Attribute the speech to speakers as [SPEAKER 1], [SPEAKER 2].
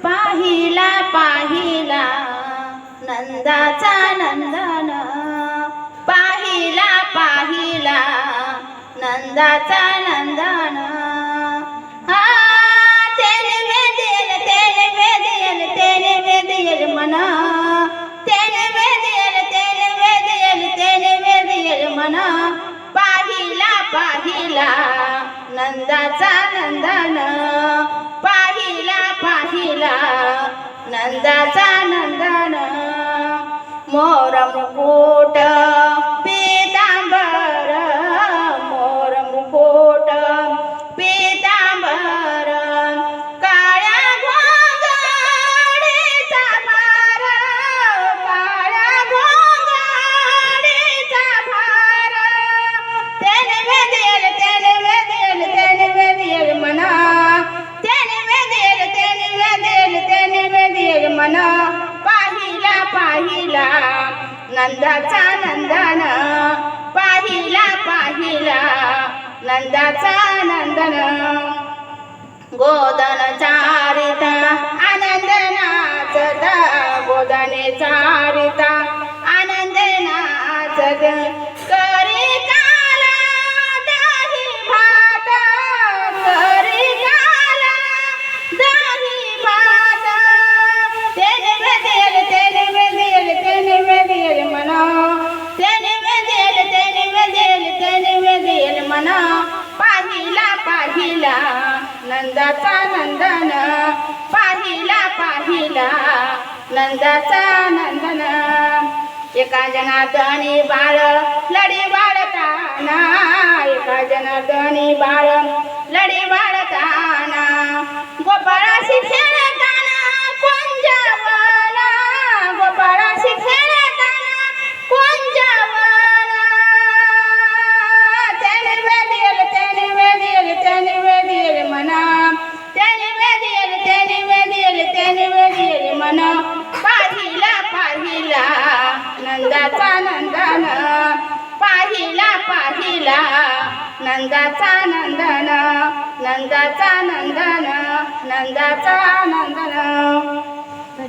[SPEAKER 1] पाहिला पाहिला नंदाचा नंदन, पाहिला पाहिला नंदाचा नंदन. तेने वेदेल तेने वेदेल तेने वेदेल मना, तेने वेदेल तेने वेदेल तेने वेदेल मना. पाहिला पाहिला नंदाचा नंदन, पाहिला पाहिला नंदाचा नंदन. मोर मुकुट पीतांबर, मोर मुकुट पीतांबर. काळ्या घोंगडीचा भार, काळ्या घोंगडीचा भार. तेने वेदेल तेने वेदेल तेने वेदेल मना, तेने वेदेल तेने वेदेल तेने वेदेल मना. पाहिला पाहिला नंदाचा नंदन, पाहिला पाहिला नंदाचा नंदन. गोधन चारिता आनंद नाचत, गोधने चारिता आनंद नाचत. करी काला दही भात, करी काला दही भात. तेने वेदेल तेने वेदेल तेने वेदेल मना, तेने वेदेल तेने वेदेल तेने वेदेल मना. पाहिला पाहिला नंदाचा नंदन, पाहिला पाहिला नंदाचा नंदन. एका जनार्दनी बाळ लढी वाढताना, एका जनार्दनी बाळ लढी वाढताना. गोपाळाशी खेळताना कुंजवन, गोपाळाशी खेळताना कुंजवन. तेने वेदेल तेने वेदेल तेने वेदेल मना, तेने वेदेल तेने वेदेल तेने वेदेल मना. पाहिला पाहिला नंदाचा नंदन, पाहिला पाहिला नंदाचा नंदन, नंदाचा नंदन, नंदाचा नंदन.